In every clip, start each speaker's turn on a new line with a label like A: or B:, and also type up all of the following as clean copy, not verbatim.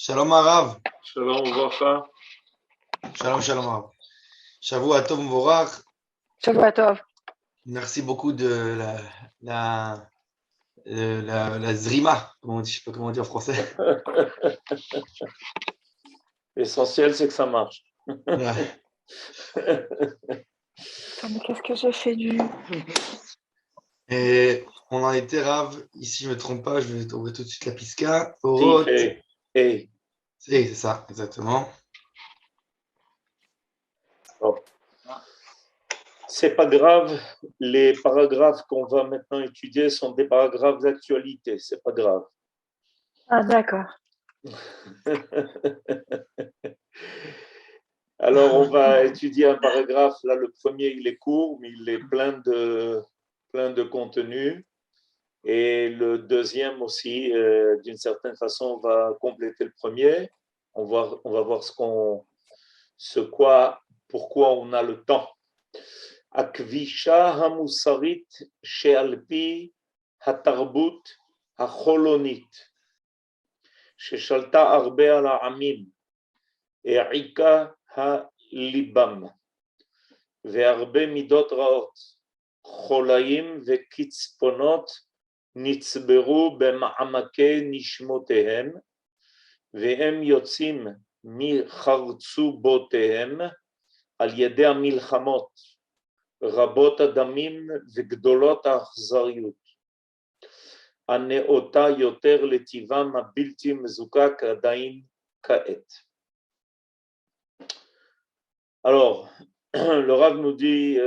A: Shalom Arav.
B: Shalom Uvracha.
A: Shalom, shalom Arav. Shavua Tov Vorach.
C: Shavua Tov.
A: Merci beaucoup de la, la zrima. Comment on dit, je sais pas comment on dit en français.
B: L'essentiel, c'est que ça marche.
A: Ouais.
C: Attends, mais qu'est-ce que j'ai fait du...
A: Et on en était Rav. Ici, je ne me trompe pas, je vais ouvrir tout de suite la pisca.
B: Si,
A: Orot.
B: hey.
A: C'est ça, exactement.
B: Bon. C'est pas grave, les paragraphes qu'on va maintenant étudier sont des paragraphes d'actualité, c'est pas grave.
C: Ah, d'accord.
B: Alors, on va étudier un paragraphe. Là, le premier, il est court, mais il est plein de contenu. Et le deuxième aussi, d'une certaine façon, va compléter le premier. On va voir pourquoi on a le temps. הכבישה המוסרית שעל פי התרבות החולונית, ששלטה הרבה על העמים, העיקה הליבם, והרבה מידות רעות, חולאים וקצפונות נצברו במעמקי נשמותיהם, והם יוצאים מחרצובותיהם על ידי המלחמות, רבות הדמים וגדולות האכזריות, הנאותה יותר לטבעם הבלתי מזוקק עדיין כעת. Alors, le Rav nous dit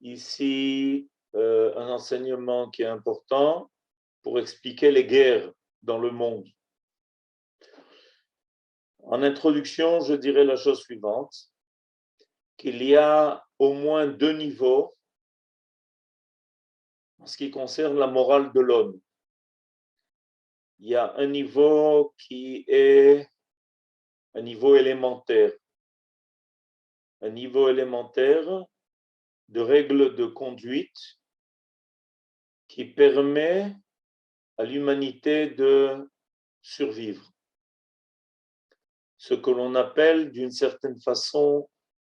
B: ici un enseignement qui est important pour expliquer les guerres dans le monde. En introduction, je dirais la chose suivante, qu'il y a au moins deux niveaux en ce qui concerne la morale de l'homme. Il y a un niveau qui est un niveau élémentaire. Un niveau élémentaire de règles de conduite qui permet à l'humanité de survivre. Ce que l'on appelle d'une certaine façon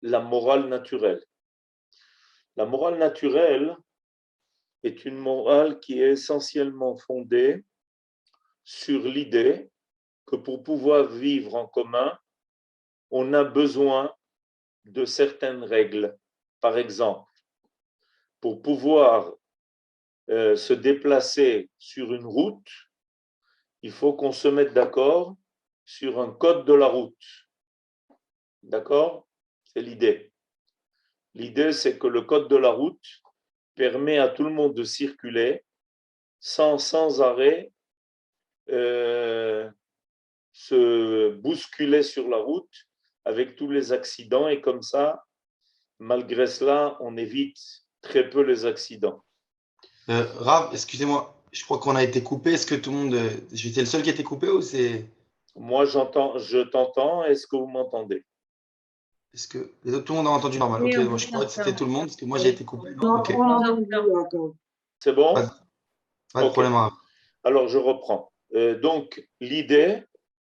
B: la morale naturelle. La morale naturelle est une morale qui est essentiellement fondée sur l'idée que pour pouvoir vivre en commun, on a besoin de certaines règles. Par exemple, pour pouvoir se déplacer sur une route, il faut qu'on se mette d'accord sur un code de la route. D'accord? C'est l'idée. L'idée, c'est que le code de la route permet à tout le monde de circuler sans arrêt, se bousculer sur la route avec tous les accidents, et comme ça, malgré cela, on évite très peu les accidents.
A: Rav, excusez-moi, je crois qu'on a été coupé. Est-ce que tout le monde. J'étais le seul qui a été coupé ou c'est.
B: Moi, je t'entends. Est-ce que vous m'entendez?
A: Est-ce que tout le monde a entendu normal?
D: Oui,
A: Ok,
D: on
A: moi
D: peut
A: je croyais que c'était
D: t'entendre.
A: tout le monde parce que moi j'ai été coupé. Non,
D: Non,
A: ok,
D: on l'a entendu encore.
B: C'est bon?
A: pas de
B: Ok.
A: problème, Rav.
B: Alors, je reprends. Donc, l'idée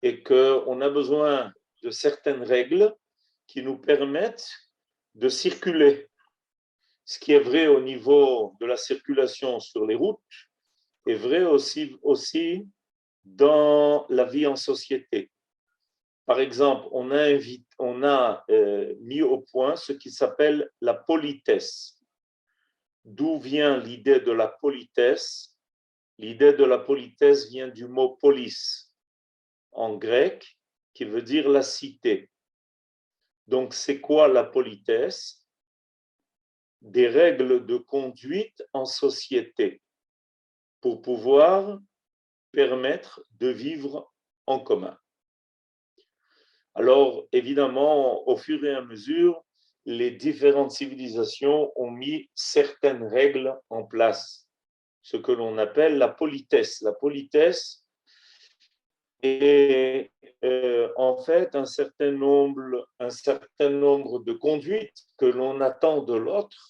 B: est qu'on a besoin de certaines règles qui nous permettent de circuler. Ce qui est vrai au niveau de la circulation sur les routes est vrai aussi dans la vie en société. Par exemple, on a mis au point ce qui s'appelle la politesse. D'où vient l'idée de la politesse? L'idée de la politesse vient du mot polis en grec, qui veut dire la cité. Donc, c'est quoi la politesse? Des règles de conduite en société pour pouvoir permettre de vivre en commun. Alors, évidemment, au fur et à mesure, les différentes civilisations ont mis certaines règles en place, ce que l'on appelle la politesse. La politesse est en fait un certain nombre de conduites que l'on attend de l'autre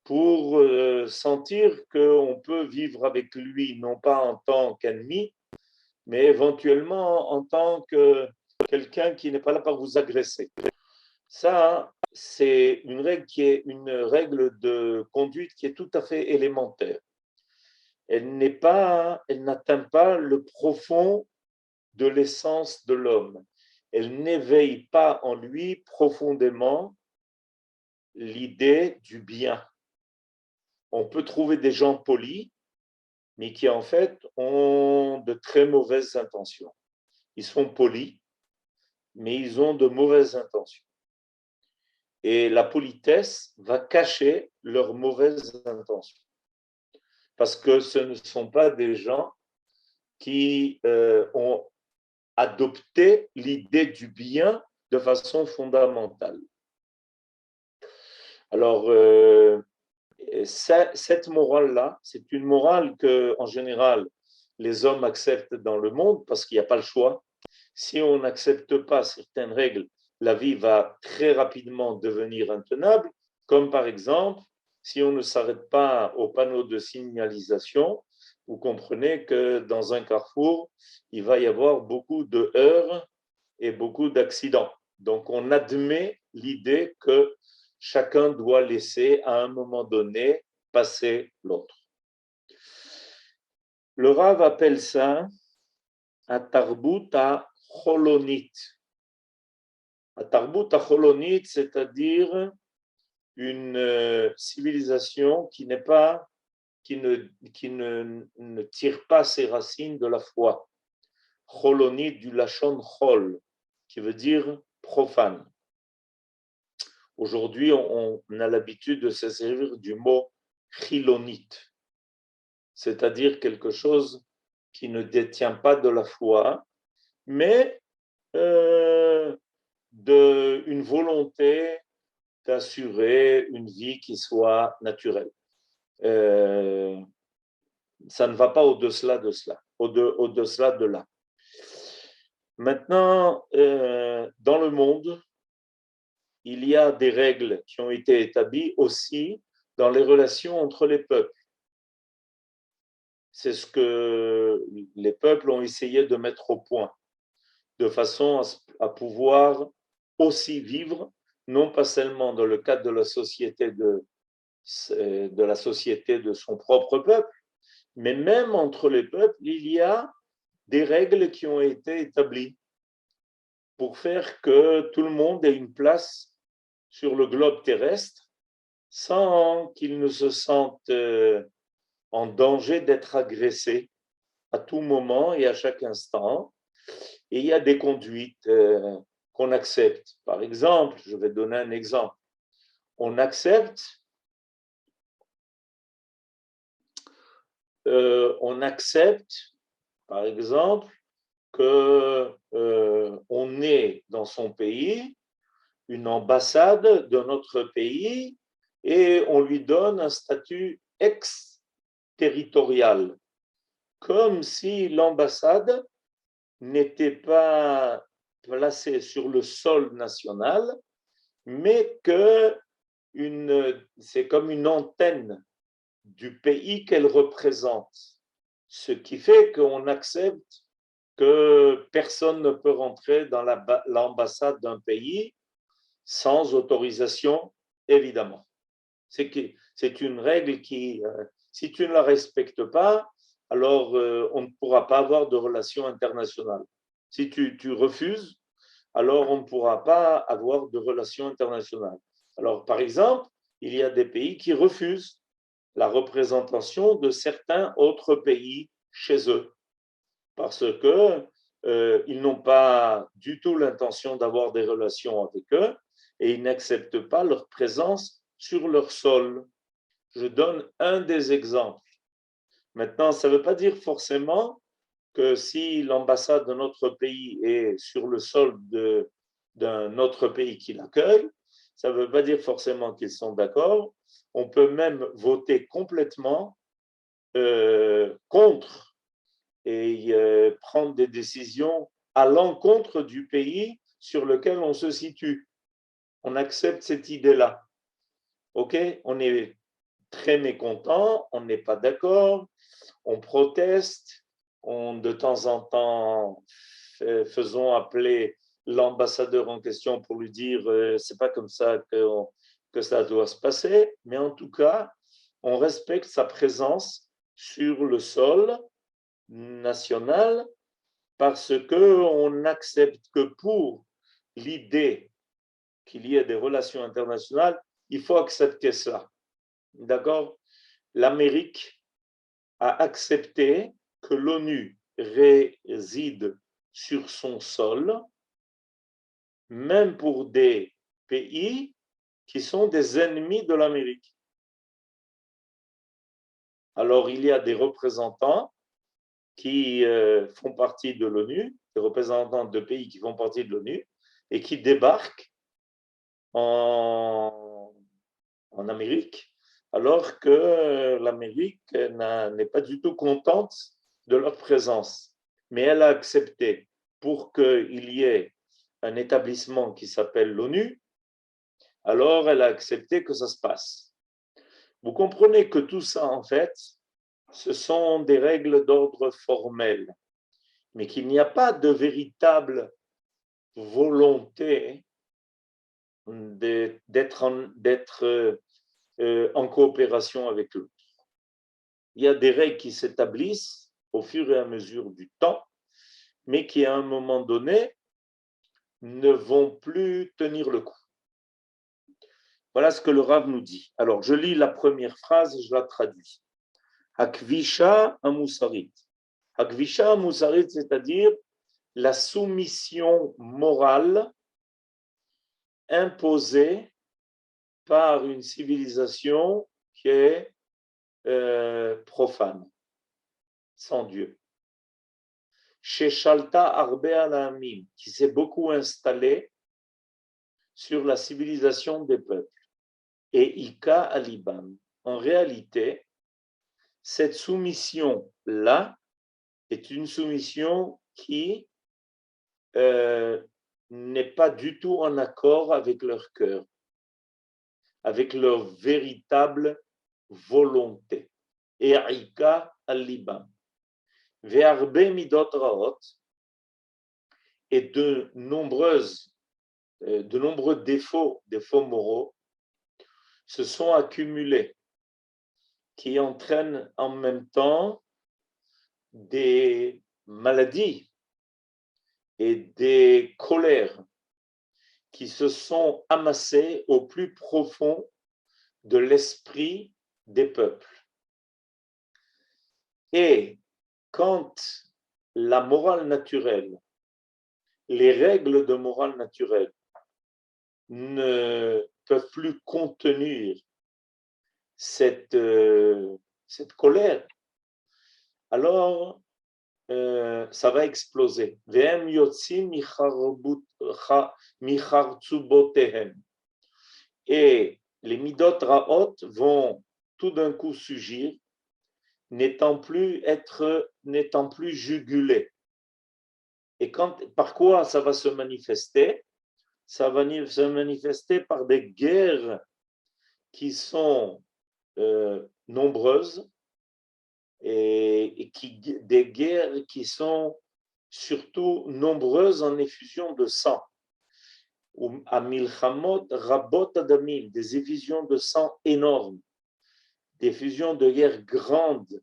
B: pour sentir qu'on peut vivre avec lui, non pas en tant qu'ennemi, mais éventuellement en tant que quelqu'un qui n'est pas là pour vous agresser. Ça, c'est une règle qui est une règle de conduite qui est tout à fait élémentaire. Elle n'atteint pas le profond de l'essence de l'homme. Elle n'éveille pas en lui profondément l'idée du bien. On peut trouver des gens polis, mais qui en fait ont de très mauvaises intentions. Ils sont polis, mais ils ont de mauvaises intentions. Et la politesse va cacher leurs mauvaises intentions. Parce que ce ne sont pas des gens qui ont adopté l'idée du bien de façon fondamentale. Alors, cette morale-là, c'est une morale que, en général, les hommes acceptent dans le monde parce qu'il n'y a pas le choix. Si on n'accepte pas certaines règles, la vie va très rapidement devenir intenable, comme par exemple, si on ne s'arrête pas au panneau de signalisation, vous comprenez que dans un carrefour, il va y avoir beaucoup de heurts et beaucoup d'accidents. Donc, on admet l'idée que chacun doit laisser à un moment donné passer l'autre. Le Rav appelle ça Atarbut HaCholonit. Atarbut HaCholonit, c'est-à-dire une civilisation qui ne tire pas ses racines de la foi. Cholonit du lachon chol, qui veut dire profane. Aujourd'hui, on a l'habitude de se servir du mot chilonite, c'est-à-dire quelque chose qui ne détient pas de la foi, mais d'une volonté d'assurer une vie qui soit naturelle. Ça ne va pas au-delà de cela, au-delà de là. Maintenant, dans le monde, il y a des règles qui ont été établies aussi dans les relations entre les peuples. C'est ce que les peuples ont essayé de mettre au point, de façon à pouvoir aussi vivre, non pas seulement dans le cadre de la société de son propre peuple, mais même entre les peuples, il y a des règles qui ont été établies pour faire que tout le monde ait une place sur le globe terrestre sans qu'il ne se sente en danger d'être agressé à tout moment et à chaque instant. Et il y a des conduites qu'on accepte. Par exemple, je vais donner un exemple. On accepte par exemple, qu'on ait dans son pays une ambassade de notre pays et on lui donne un statut exterritorial, comme si l'ambassade n'était pas placée sur le sol national, mais que c'est comme une antenne du pays qu'elle représente, ce qui fait qu'on accepte que personne ne peut rentrer dans l'ambassade d'un pays sans autorisation, évidemment. C'est une règle qui, si tu ne la respectes pas, alors on ne pourra pas avoir de relations internationales. Si tu refuses, alors on ne pourra pas avoir de relations internationales. Alors, par exemple, il y a des pays qui refusent la représentation de certains autres pays chez eux, parce qu'ils n'ont pas du tout l'intention d'avoir des relations avec eux et ils n'acceptent pas leur présence sur leur sol. Je donne un des exemples. Maintenant, ça ne veut pas dire forcément que si l'ambassade de notre pays est sur le sol d'un autre pays qui l'accueille, ça ne veut pas dire forcément qu'ils sont d'accord. On peut même voter complètement contre et prendre des décisions à l'encontre du pays sur lequel on se situe. On accepte cette idée-là. OK? On est très mécontent, on n'est pas d'accord, on proteste, de temps en temps, faisons appeler l'ambassadeur en question pour lui dire c'est pas comme ça que ça doit se passer, mais en tout cas, on respecte sa présence sur le sol national parce qu'on n'accepte que pour l'idée qu'il y ait des relations internationales, il faut accepter cela. D'accord? L'Amérique a accepté que l'ONU réside sur son sol, même pour des pays qui sont des ennemis de l'Amérique. Alors, il y a des représentants qui font partie de l'ONU, des représentants de pays qui font partie de l'ONU et qui débarquent en Amérique, alors que l'Amérique n'est pas du tout contente de leur présence. Mais elle a accepté pour qu'il y ait un établissement qui s'appelle l'ONU, alors elle a accepté que ça se passe. Vous comprenez que tout ça, en fait, ce sont des règles d'ordre formel, mais qu'il n'y a pas de véritable volonté d'être en coopération avec eux. Il y a des règles qui s'établissent au fur et à mesure du temps, mais qui à un moment donné ne vont plus tenir le coup. Voilà ce que le Rav nous dit. Alors, je lis la première phrase et je la traduis. Hakvisha amusarit. Hakvisha amusarit, c'est-à-dire la soumission morale imposée par une civilisation qui est profane, sans Dieu. Chez Shalta Arbe Alamim, qui s'est beaucoup installé sur la civilisation des peuples. Et Ika Alibam. En réalité, cette soumission-là est une soumission qui n'est pas du tout en accord avec leur cœur, avec leur véritable volonté. Et Ika Alibam. Ve'arbe midot raot, et de nombreux défauts moraux se sont accumulés, qui entraînent en même temps des maladies et des colères qui se sont amassées au plus profond de l'esprit des peuples. Et quand la morale naturelle, les règles de morale naturelle ne peuvent plus contenir cette colère, alors ça va exploser. Et les midot raot vont tout d'un coup surgir, n'étant plus jugulés. Et par quoi ça va se manifester? Ça va se manifester par des guerres qui sont nombreuses et des guerres qui sont surtout nombreuses en effusion de sang. Amilchamot rabot adamim, des effusions de sang énormes, des effusions de guerre grandes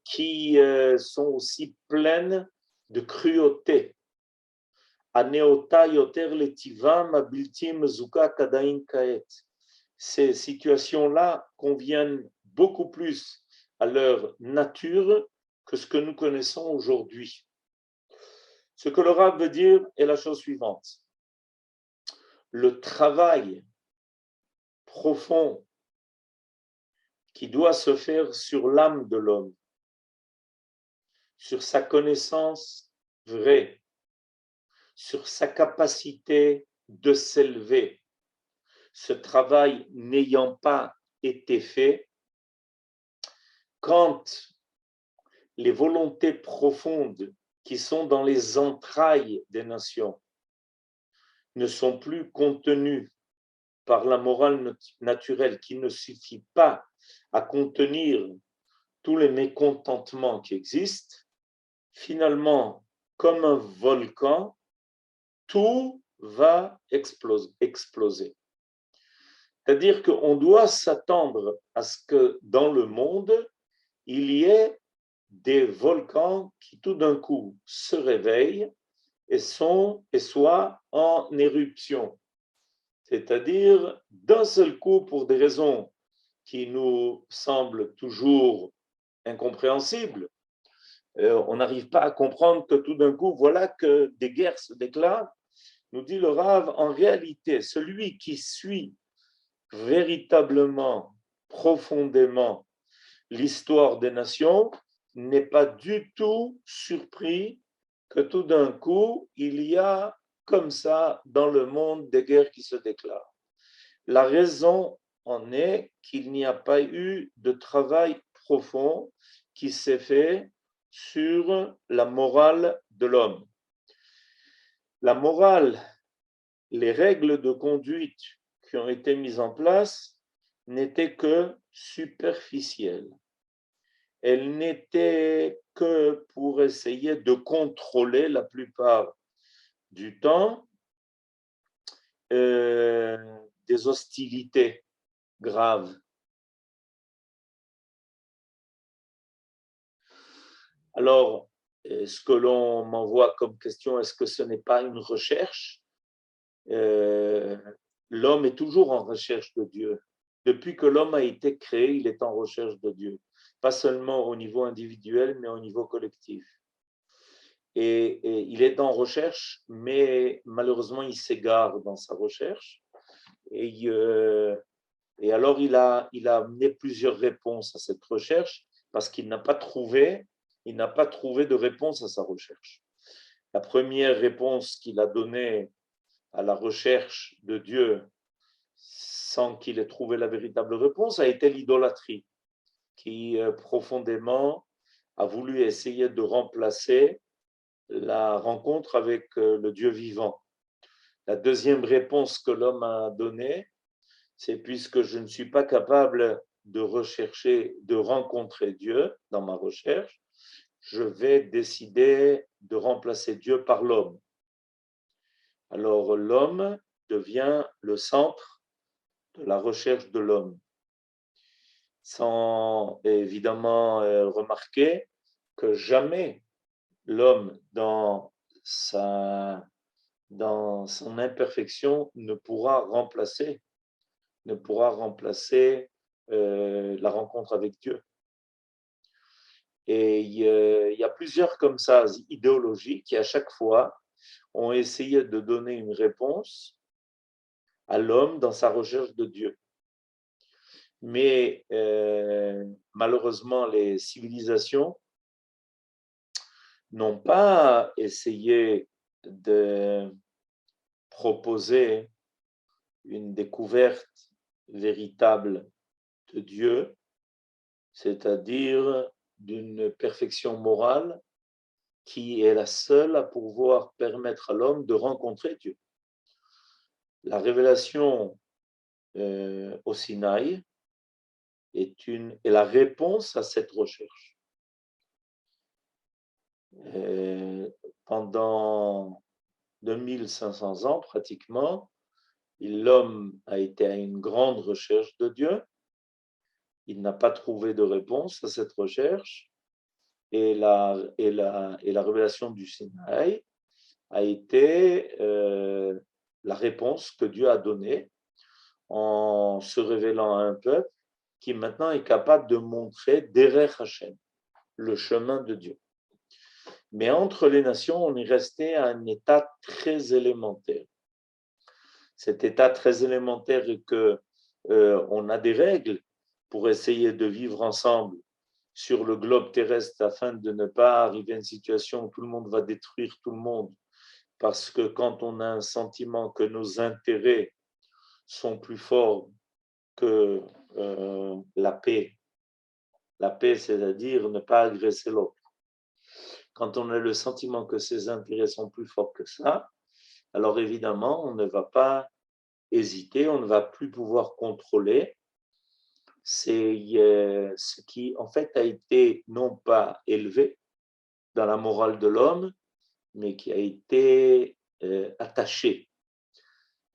B: qui sont aussi pleines de cruauté. Aneota yoter letivam abiltim zuka kadain kaet. Ces situations-là conviennent beaucoup plus à leur nature que ce que nous connaissons aujourd'hui. Ce que le Rav veut dire est la chose suivante. Le travail profond qui doit se faire sur l'âme de l'homme, sur sa connaissance vraie, sur sa capacité de s'élever, ce travail n'ayant pas été fait, quand les volontés profondes qui sont dans les entrailles des nations ne sont plus contenues par la morale naturelle qui ne suffit pas à contenir tous les mécontentements qui existent, finalement, comme un volcan, tout va exploser. C'est-à-dire qu'on doit s'attendre à ce que dans le monde, il y ait des volcans qui tout d'un coup se réveillent et soient en éruption. C'est-à-dire, d'un seul coup, pour des raisons qui nous semblent toujours incompréhensibles, on n'arrive pas à comprendre que tout d'un coup, voilà que des guerres se déclarent. Nous dit le Rav, en réalité, celui qui suit véritablement, profondément l'histoire des nations n'est pas du tout surpris que tout d'un coup, il y a comme ça dans le monde des guerres qui se déclarent. La raison en est qu'il n'y a pas eu de travail profond qui s'est fait sur la morale de l'homme. La morale, les règles de conduite qui ont été mises en place n'étaient que superficielles. Elles n'étaient que pour essayer de contrôler la plupart du temps des hostilités graves. Alors, ce que l'on m'envoie comme question, est-ce que ce n'est pas une recherche? L'homme est toujours en recherche de Dieu. Depuis que l'homme a été créé, il est en recherche de Dieu. Pas seulement au niveau individuel, mais au niveau collectif. Et il est en recherche, mais malheureusement, il s'égare dans sa recherche. Et alors, il a amené plusieurs réponses à cette recherche parce qu'il n'a pas trouvé de réponse à sa recherche. La première réponse qu'il a donnée à la recherche de Dieu sans qu'il ait trouvé la véritable réponse a été l'idolâtrie, qui profondément a voulu essayer de remplacer la rencontre avec le Dieu vivant. La deuxième réponse que l'homme a donnée, c'est puisque je ne suis pas capable de rechercher, de rencontrer Dieu dans ma recherche, je vais décider de remplacer Dieu par l'homme. Alors l'homme devient le centre de la recherche de l'homme. Sans évidemment remarquer que jamais l'homme, dans son imperfection, ne pourra remplacer la rencontre avec Dieu. Et il y a plusieurs comme ça idéologies qui à chaque fois ont essayé de donner une réponse à l'homme dans sa recherche de Dieu. Mais malheureusement, les civilisations n'ont pas essayé de proposer une découverte véritable de Dieu, c'est-à-dire d'une perfection morale qui est la seule à pouvoir permettre à l'homme de rencontrer Dieu. La révélation au Sinaï est la réponse à cette recherche. Pendant 2500 ans, pratiquement, l'homme a été à une grande recherche de Dieu. Il n'a pas trouvé de réponse à cette recherche. Et la révélation du Sinaï a été la réponse que Dieu a donnée en se révélant à un peuple qui maintenant est capable de montrer Derech Hashem, le chemin de Dieu. Mais entre les nations, on est resté à un état très élémentaire. Cet état très élémentaire est que on a des règles pour essayer de vivre ensemble sur le globe terrestre afin de ne pas arriver à une situation où tout le monde va détruire tout le monde. Parce que quand on a un sentiment que nos intérêts sont plus forts que la paix, c'est-à-dire ne pas agresser l'autre. Quand on a le sentiment que ses intérêts sont plus forts que ça, alors évidemment, on ne va pas hésiter, on ne va plus pouvoir contrôler c'est ce qui en fait a été non pas élevé dans la morale de l'homme, mais qui a été attaché.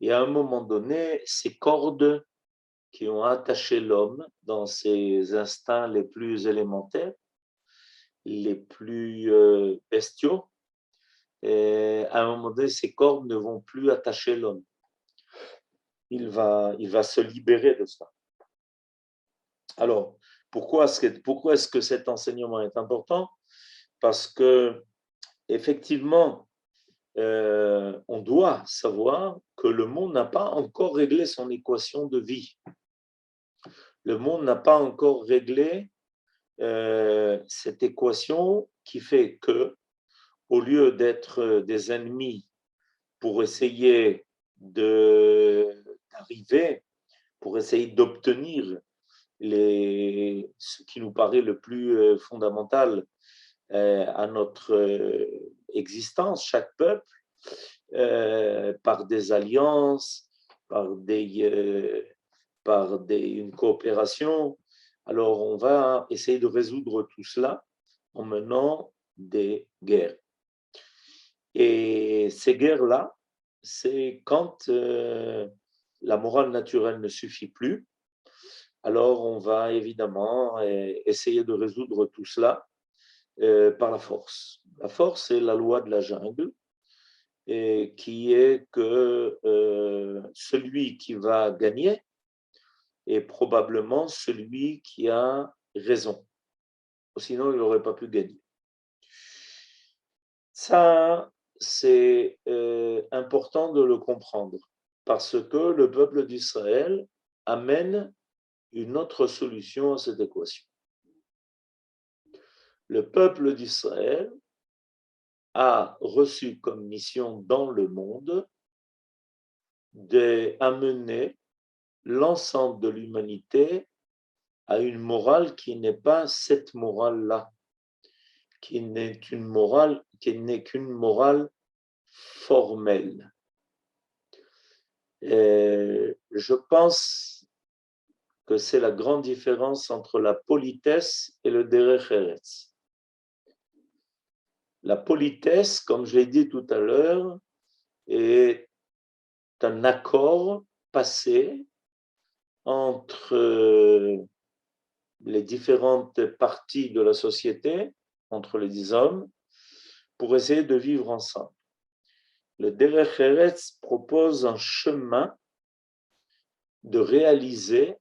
B: Et à un moment donné, ces cordes qui ont attaché l'homme dans ses instincts les plus élémentaires, les plus bestiaux, et à un moment donné, ces cordes ne vont plus attacher l'homme. Il va se libérer de ça. Alors, pourquoi est-ce que cet enseignement est important? Parce que, effectivement, on doit savoir que le monde n'a pas encore réglé son équation de vie. Le monde n'a pas encore réglé cette équation qui fait que, au lieu d'être des ennemis pour essayer d'arriver, pour essayer d'obtenir ce qui nous paraît le plus fondamental à notre existence, chaque peuple, par des alliances, par une coopération. Alors, on va essayer de résoudre tout cela en menant des guerres. Et ces guerres-là, c'est quand la morale naturelle ne suffit plus. Alors, on va évidemment essayer de résoudre tout cela par la force. La force, c'est la loi de la jungle, et qui est que celui qui va gagner est probablement celui qui a raison. Sinon, il n'aurait pas pu gagner. Ça, c'est important de le comprendre, parce que le peuple d'Israël amène une autre solution à cette équation. Le peuple d'Israël a reçu comme mission dans le monde d'amener l'ensemble de l'humanité à une morale qui n'est pas cette morale-là, qui n'est qu'une morale formelle. Et je pense que c'est la grande différence entre la politesse et le derech eretz. La politesse, comme je l'ai dit tout à l'heure, est un accord passé entre les différentes parties de la société, entre les hommes, pour essayer de vivre ensemble. Le derech eretz propose un chemin de réaliser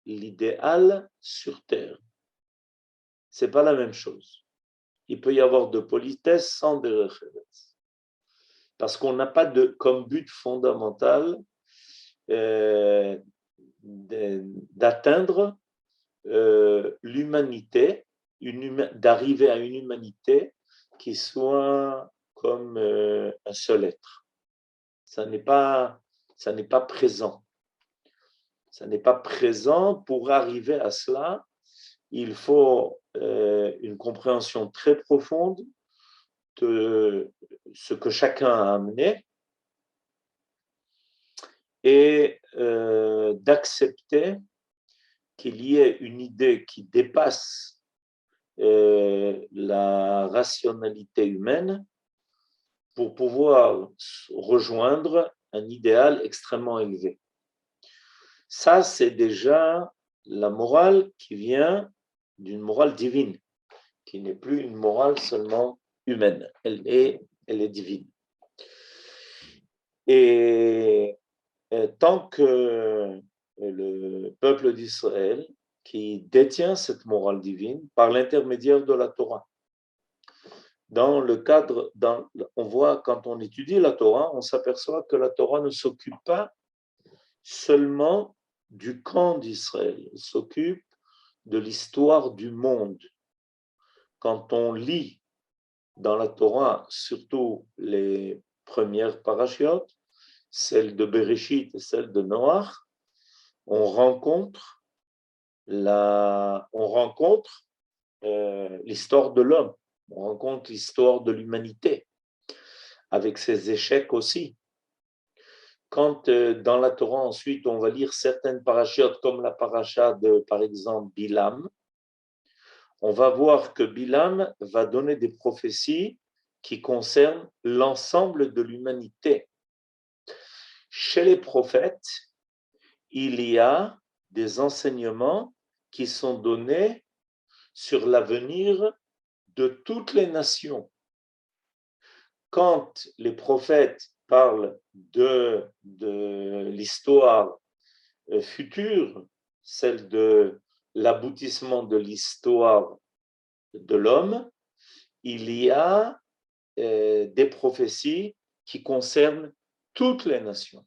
B: l'idéal sur terre. Ce n'est pas la même chose. Il peut y avoir de politesse sans derech eretz. Parce qu'on n'a pas comme but fondamental d'atteindre l'humanité, d'arriver à une humanité qui soit comme un seul être. Ça n'est pas présent. Ça n'est pas présent. Pour arriver à cela, il faut une compréhension très profonde de ce que chacun a amené et d'accepter qu'il y ait une idée qui dépasse la rationalité humaine pour pouvoir rejoindre un idéal extrêmement élevé. Ça, c'est déjà la morale qui vient d'une morale divine, qui n'est plus une morale seulement humaine, elle est divine. Et tant que le peuple d'Israël, qui détient cette morale divine par l'intermédiaire de la Torah. Dans le cadre, on voit quand on étudie la Torah, on s'aperçoit que la Torah ne s'occupe pas seulement du camp d'Israël, elle s'occupe de l'histoire du monde. Quand on lit dans la Torah, surtout les premières parashiotes, celle de Bereshit et celle de Noach, on rencontre l'histoire de l'homme, on rencontre l'histoire de l'humanité, avec ses échecs aussi. quand dans la Torah, ensuite, on va lire certaines parachiotes, comme la paracha de, par exemple, Bilam, on va voir que Bilam va donner des prophéties qui concernent l'ensemble de l'humanité. Chez les prophètes, il y a des enseignements qui sont donnés sur l'avenir de toutes les nations. Quand les prophètes parlent de l'histoire future, celle de l'aboutissement de l'histoire de l'homme, il y a des prophéties qui concernent toutes les nations.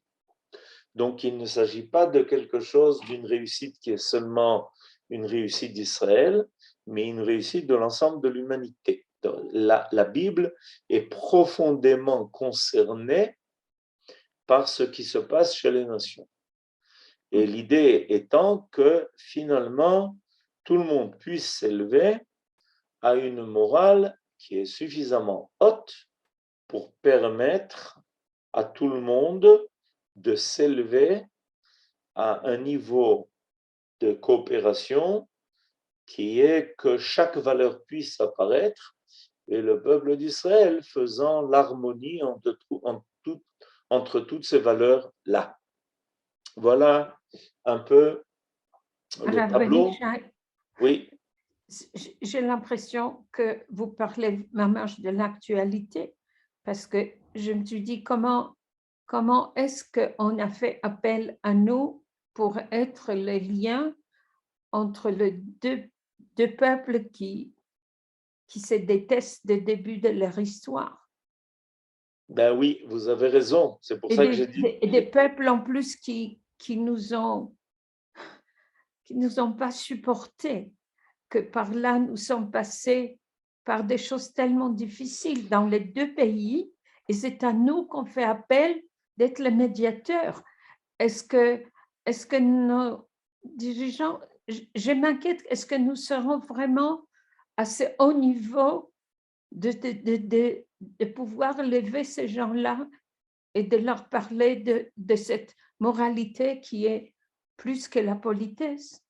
B: Donc, il ne s'agit pas de quelque chose, d'une réussite qui est seulement une réussite d'Israël, mais une réussite de l'ensemble de l'humanité. La Bible est profondément concernée par ce qui se passe chez les nations. Et l'idée étant que finalement, tout le monde puisse s'élever à une morale qui est suffisamment haute pour permettre à tout le monde de s'élever à un niveau de coopération qui est que chaque valeur puisse apparaître et le peuple d'Israël faisant l'harmonie entre toutes ces valeurs-là. Voilà un peu le tableau. Oui.
D: J'ai l'impression que vous parlez vraiment de l'actualité, parce que je me suis dit comment est-ce qu'on a fait appel à nous pour être le lien entre les deux peuples qui se détestent dès le début de leur histoire.
B: Ben oui, vous avez raison. C'est pour ça que j'ai dit.
D: Et des peuples en plus qui nous ont pas supportés, que par là nous sommes passés par des choses tellement difficiles dans les deux pays, et c'est à nous qu'on fait appel d'être le médiateur. Est-ce que nos dirigeants, je m'inquiète, est-ce que nous serons vraiment à ce haut niveau de pouvoir lever ces gens-là et de leur parler de cette moralité qui est plus que la politesse?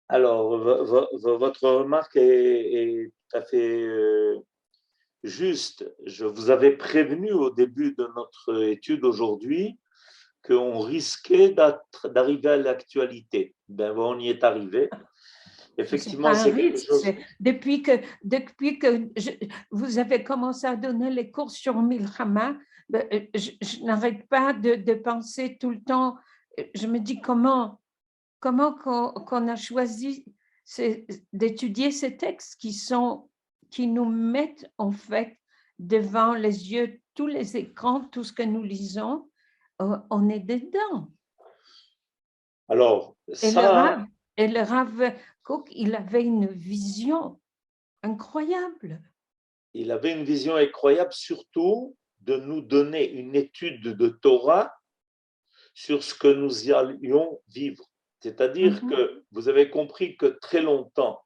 B: Alors, votre remarque est tout à fait juste. Je vous avais prévenu au début de notre étude aujourd'hui qu'on risquait d'arriver à l'actualité. Ben, on y est arrivé. Effectivement,
D: c'est quelque chose. Depuis que vous avez commencé à donner les cours sur Milchama, je n'arrête pas de penser tout le temps. Je me dis comment qu'on a choisi d'étudier ces textes qui nous mettent en fait devant les yeux, tous les écrans, tout ce que nous lisons, on est dedans.
B: Alors,
D: et le Rav Kook, il avait une vision incroyable.
B: Il avait une vision incroyable, surtout de nous donner une étude de Torah sur ce que nous y allions vivre. C'est-à-dire que vous avez compris que très longtemps,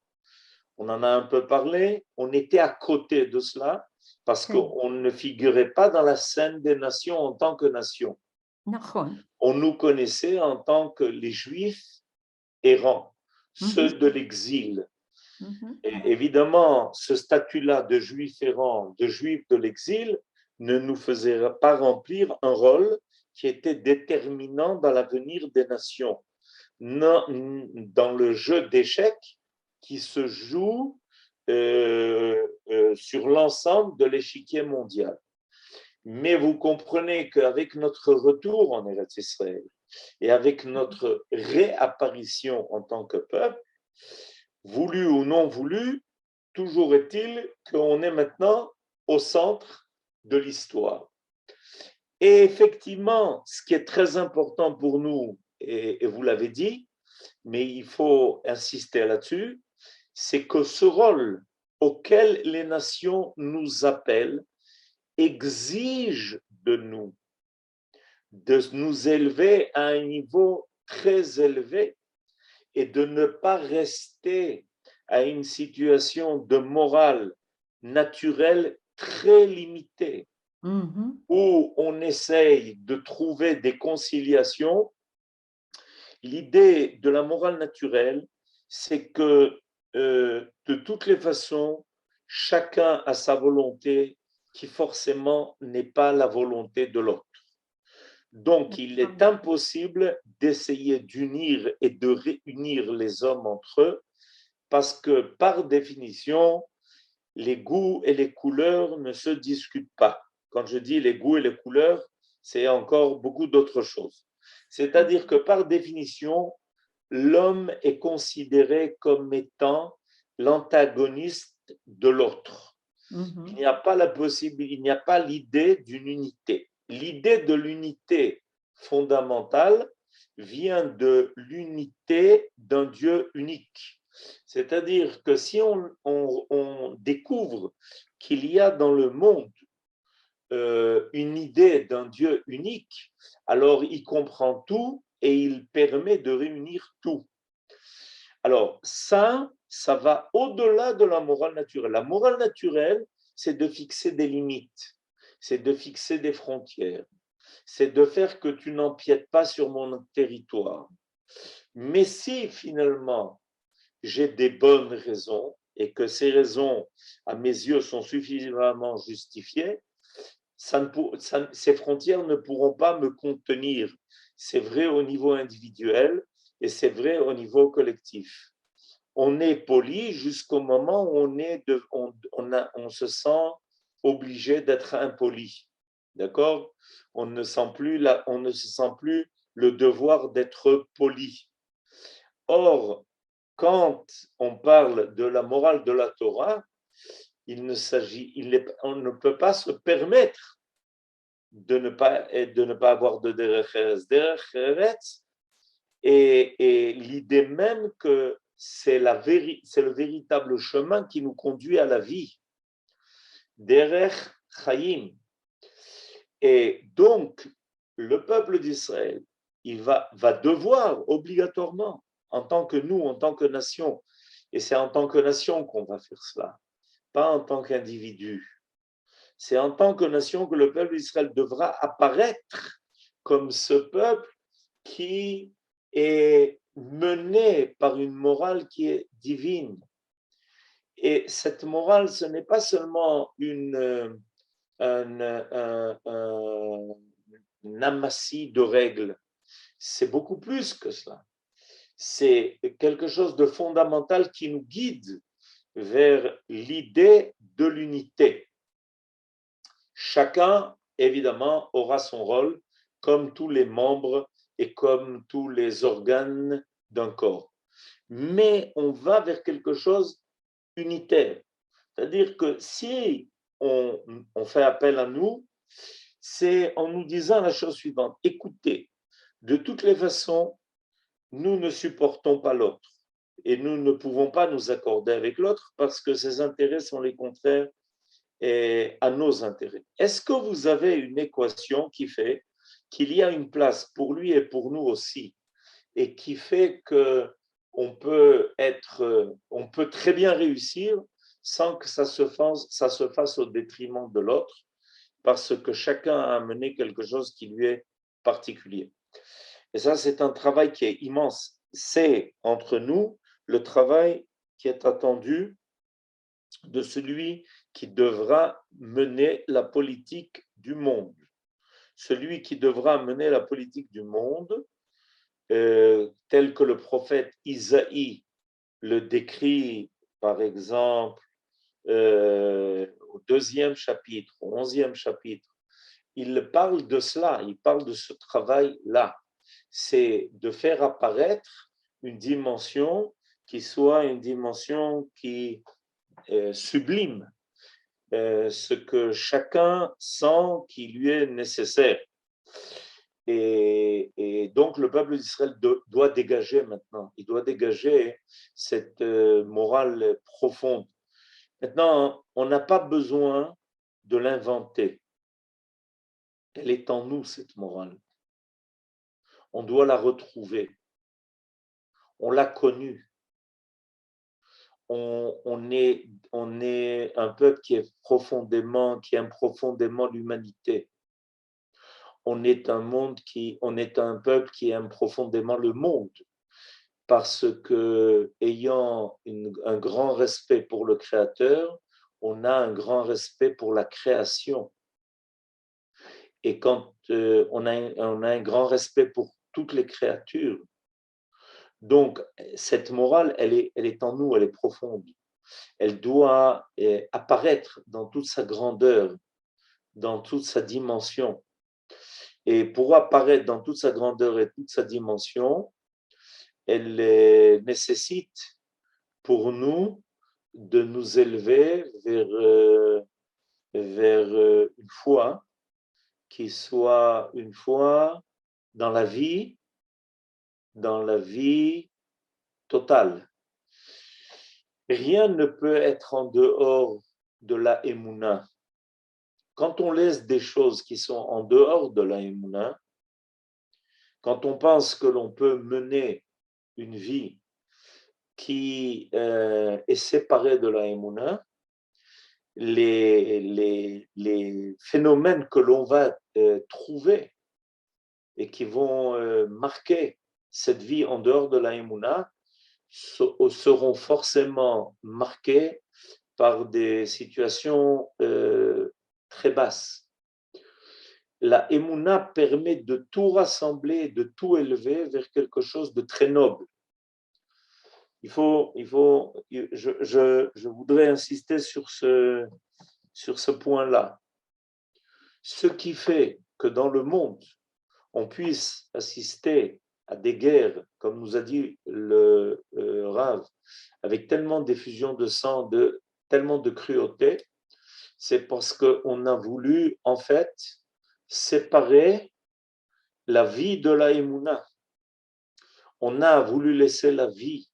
B: on en a un peu parlé, on était à côté de cela parce qu'on ne figurait pas dans la scène des nations en tant que nation. On nous connaissait en tant que les Juifs errants, ceux de l'exil. Et évidemment, ce statut-là de Juifs errants, de Juifs de l'exil, ne nous faisait pas remplir un rôle qui était déterminant dans l'avenir des nations, dans le jeu d'échecs qui se joue sur l'ensemble de l'échiquier mondial. Mais vous comprenez qu'avec notre retour en Eretz Israël et avec notre réapparition en tant que peuple, voulu ou non voulu, toujours est-il qu'on est maintenant au centre de l'histoire. Et effectivement, ce qui est très important pour nous, et vous l'avez dit, mais il faut insister là-dessus, c'est que ce rôle auquel les nations nous appellent exige de nous élever à un niveau très élevé et de ne pas rester à une situation de morale naturelle très limitée. où on essaye de trouver des conciliations. L'idée de la morale naturelle, c'est que de toutes les façons, chacun a sa volonté qui forcément n'est pas la volonté de l'autre. Donc, il est impossible d'essayer d'unir et de réunir les hommes entre eux parce que, par définition, les goûts et les couleurs ne se discutent pas. Quand je dis les goûts et les couleurs, c'est encore beaucoup d'autres choses. C'est-à-dire que, par définition, l'homme est considéré comme étant l'antagoniste de l'autre. Il n'y a pas la possibilité, il n'y a pas l'idée d'une unité. L'idée de l'unité fondamentale vient de l'unité d'un Dieu unique. C'est-à-dire que si on découvre qu'il y a dans le monde une idée d'un Dieu unique, alors il comprend tout et il permet de réunir tout. Alors ça va au-delà de la morale naturelle. La morale naturelle, c'est de fixer des limites, c'est de fixer des frontières, c'est de faire que tu n'empiètes pas sur mon territoire. Mais si finalement j'ai des bonnes raisons et que ces raisons, à mes yeux, sont suffisamment justifiées, ces frontières ne pourront pas me contenir. C'est vrai au niveau individuel et c'est vrai au niveau collectif. On est poli jusqu'au moment où on se sent obligé d'être impoli. D'accord ? On ne se sent plus le devoir d'être poli. Or, quand on parle de la morale de la Torah, on ne peut pas se permettre de ne pas avoir de derech eretz. Derech eretz et l'idée même que c'est le véritable chemin qui nous conduit à la vie. Derech Chaim. Et donc, le peuple d'Israël, il va devoir obligatoirement, en tant que nous, en tant que nation, et c'est en tant que nation qu'on va faire cela, pas en tant qu'individu. C'est en tant que nation que le peuple d'Israël devra apparaître comme ce peuple qui est mené par une morale qui est divine. Et cette morale, ce n'est pas seulement un amassis de règles, c'est beaucoup plus que cela. C'est quelque chose de fondamental qui nous guide vers l'idée de l'unité. Chacun, évidemment, aura son rôle, comme tous les membres et comme tous les organes d'un corps. Mais on va vers quelque chose unitaire. C'est-à-dire que si on fait appel à nous, c'est en nous disant la chose suivante. Écoutez, de toutes les façons, nous ne supportons pas l'autre et nous ne pouvons pas nous accorder avec l'autre parce que ses intérêts sont les contraires à nos intérêts. Est-ce que vous avez une équation qui fait qu'il y a une place pour lui et pour nous aussi et qui fait que on peut très bien réussir sans que ça se fasse au détriment de l'autre, parce que chacun a amené quelque chose qui lui est particulier. Et ça, c'est un travail qui est immense. C'est entre nous le travail qui est attendu de celui qui devra mener la politique du monde. Celui qui devra mener la politique du monde, tel que le prophète Isaïe le décrit, par exemple, au 2e chapitre, au 11e chapitre, il parle de cela, il parle de ce travail-là. C'est de faire apparaître une dimension qui soit une dimension qui sublime, ce que chacun sent qui lui est nécessaire. Et donc le peuple d'Israël doit dégager maintenant, il doit dégager cette morale profonde. Maintenant, on n'a pas besoin de l'inventer. Elle est en nous, cette morale. On doit la retrouver. On l'a connue. on est un peuple qui aime profondément l'humanité. On est un peuple qui aime profondément le monde, parce que, ayant un grand respect pour le Créateur, on a un grand respect pour la création. Et quand on a un grand respect pour toutes les créatures, donc cette morale, elle est en nous, elle est profonde. Elle doit apparaître dans toute sa grandeur, dans toute sa dimension. Et pour apparaître dans toute sa grandeur et toute sa dimension, elle nécessite pour nous de nous élever vers une foi qui soit une foi dans la vie totale. Rien ne peut être en dehors de la Emouna. Quand on laisse des choses qui sont en dehors de la Emouna, quand on pense que l'on peut mener une vie qui est séparée de la Emouna, les phénomènes que l'on va trouver et qui vont marquer cette vie en dehors de la Emouna seront forcément marqués par des situations très basses. La Emouna permet de tout rassembler, de tout élever vers quelque chose de très noble. Je voudrais insister sur ce point-là. Ce qui fait que dans le monde, on puisse assister à des guerres, comme nous a dit le Rav, avec tellement d'effusion de sang, tellement de cruauté, c'est parce qu'on a voulu, en fait, séparer la vie de la Emouna. On a voulu laisser la vie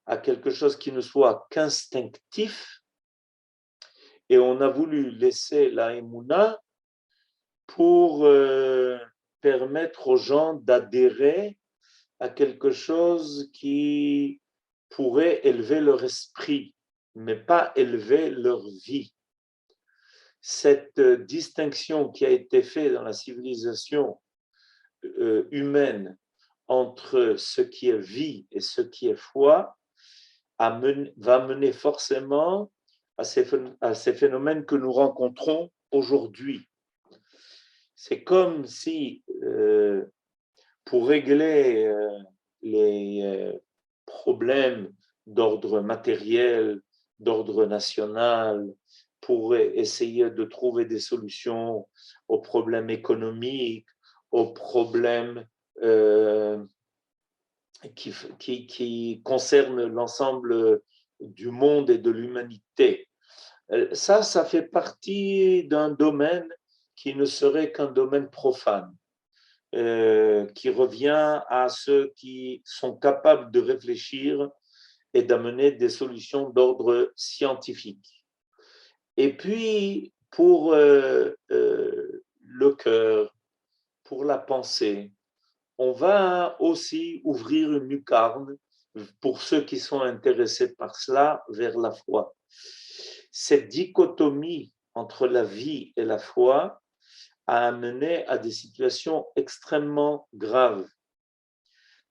B: à quelque chose qui ne soit qu'instinctif, et on a voulu laisser la Emouna pour permettre aux gens d'adhérer à quelque chose qui pourrait élever leur esprit, mais pas élever leur vie. Cette distinction qui a été faite dans la civilisation humaine entre ce qui est vie et ce qui est foi va mener forcément à ces phénomènes que nous rencontrons aujourd'hui. C'est comme si, pour régler les problèmes d'ordre matériel, d'ordre national, pour essayer de trouver des solutions aux problèmes économiques, aux problèmes qui concernent l'ensemble du monde et de l'humanité. Ça fait partie d'un domaine qui ne serait qu'un domaine profane, qui revient à ceux qui sont capables de réfléchir et d'amener des solutions d'ordre scientifique. Et puis, pour le cœur, pour la pensée, on va aussi ouvrir une lucarne pour ceux qui sont intéressés par cela vers la foi. Cette dichotomie entre la vie et la foi a amené à des situations extrêmement graves.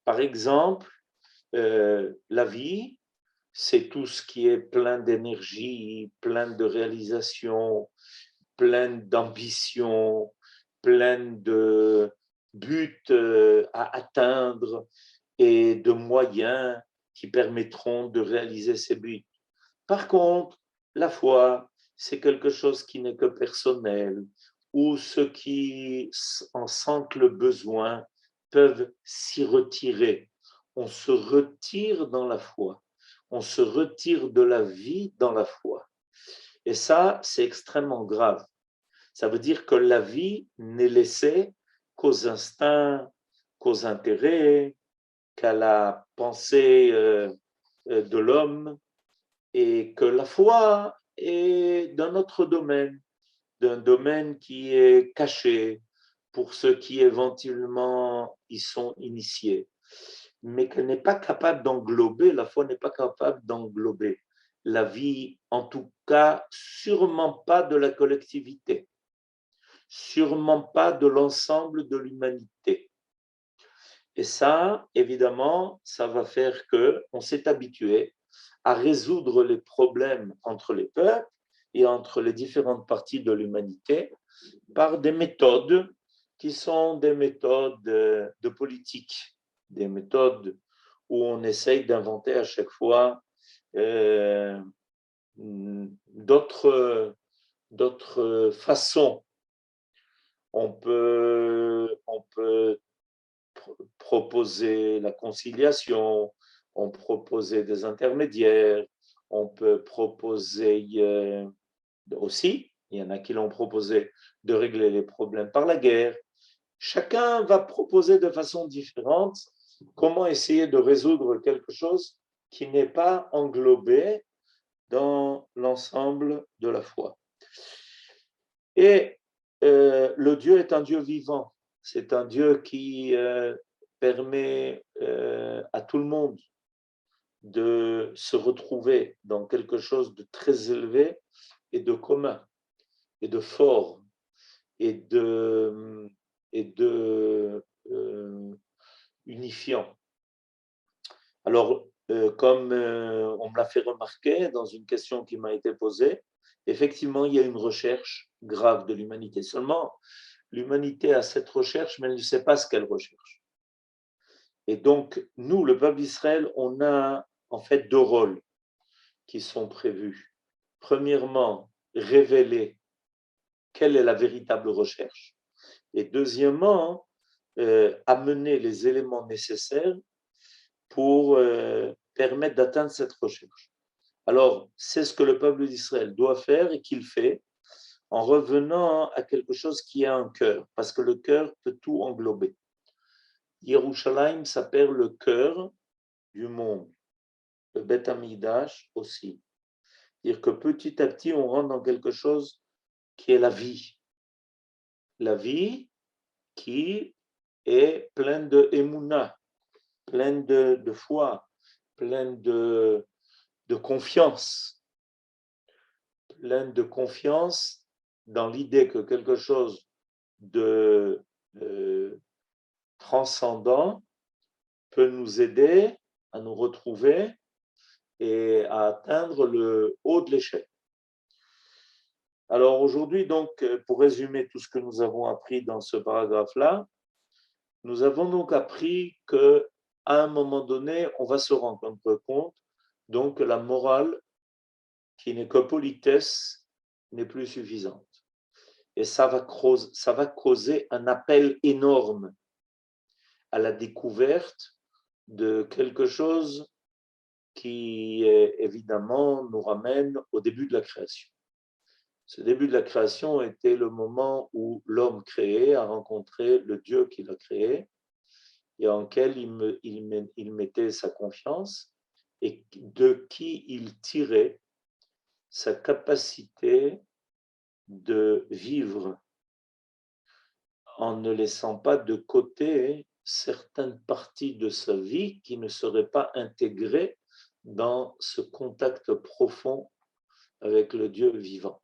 B: Par exemple, la vie, c'est tout ce qui est plein d'énergie, plein de réalisations, plein d'ambition, plein de buts à atteindre et de moyens qui permettront de réaliser ces buts. Par contre, la foi, c'est quelque chose qui n'est que personnel, où ceux qui en sentent le besoin peuvent s'y retirer. On se retire dans la foi. On se retire de la vie dans la foi. Et ça, c'est extrêmement grave. Ça veut dire que la vie n'est laissée qu'aux instincts, qu'aux intérêts, qu'à la pensée de l'homme, et que la foi est d'un autre domaine, d'un domaine qui est caché pour ceux qui éventuellement y sont initiés, mais qu'elle n'est pas capable d'englober, la foi n'est pas capable d'englober. la vie, en tout cas, sûrement pas de la collectivité, sûrement pas de l'ensemble de l'humanité. Et ça, évidemment, ça va faire qu'on s'est habitué à résoudre les problèmes entre les peuples et entre les différentes parties de l'humanité par des méthodes qui sont des méthodes de politique, des méthodes où on essaye d'inventer à chaque fois d'autres façons. On peut proposer la conciliation, on peut proposer des intermédiaires, on peut proposer aussi, il y en a qui l'ont proposé, de régler les problèmes par la guerre. Chacun va proposer de façon différente comment essayer de résoudre quelque chose qui n'est pas englobé dans l'ensemble de la foi. Et le Dieu est un Dieu vivant. C'est un Dieu qui permet à tout le monde de se retrouver dans quelque chose de très élevé et de commun, et de fort, et de unifiant. Alors, comme on me l'a fait remarquer dans une question qui m'a été posée, effectivement, il y a une recherche grave de l'humanité. Seulement, l'humanité a cette recherche, mais elle ne sait pas ce qu'elle recherche. Et donc, nous, le peuple d'Israël, on a en fait deux rôles qui sont prévus. Premièrement, révéler quelle est la véritable recherche. Et deuxièmement, amener les éléments nécessaires pour permettre d'atteindre cette recherche. Alors, c'est ce que le peuple d'Israël doit faire et qu'il fait en revenant à quelque chose qui a un cœur, parce que le cœur peut tout englober. Yerushalayim s'appelle le cœur du monde, le Beth Amikdash aussi. C'est-à-dire que petit à petit, on rentre dans quelque chose qui est la vie. La vie qui est pleine de émouna, pleine de foi, pleine de confiance. Pleine de confiance dans l'idée que quelque chose de transcendant peut nous aider à nous retrouver et à atteindre le haut de l'échelle. Alors aujourd'hui, donc, pour résumer tout ce que nous avons appris dans ce paragraphe-là, nous avons donc appris qu'à un moment donné, on va se rendre compte donc que la morale, qui n'est que politesse, n'est plus suffisante. Et ça va causer un appel énorme à la découverte de quelque chose qui, évidemment, nous ramène au début de la création. Ce début de la création était le moment où l'homme créé a rencontré le Dieu qui l'a créé et en lequel il mettait sa confiance et de qui il tirait sa capacité de vivre en ne laissant pas de côté certaines parties de sa vie qui ne seraient pas intégrées dans ce contact profond avec le Dieu vivant.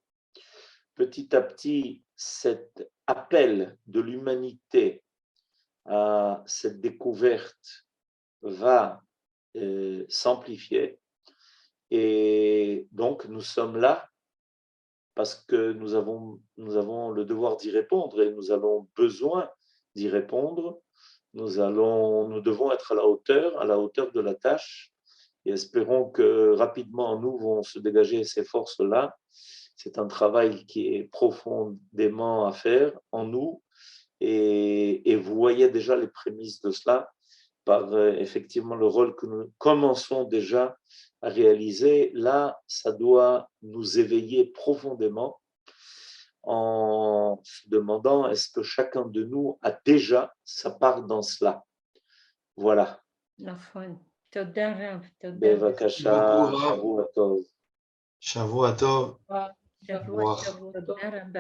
B: Petit à petit, cet appel de l'humanité à cette découverte va s'amplifier et donc nous sommes là parce que nous avons le devoir d'y répondre et nous avons besoin d'y répondre. Nous devons être à la hauteur de la tâche et espérons que rapidement en nous vont se dégager ces forces-là. C'est un travail qui est profondément à faire en nous et vous voyez déjà les prémices de cela par effectivement le rôle que nous commençons déjà à réaliser. Là, ça doit nous éveiller profondément en se demandant est-ce que chacun de nous a déjà sa part dans cela. Voilà. Bevakasha, Shavua Tov.
A: Shavua Tov.
D: Shavua Tov.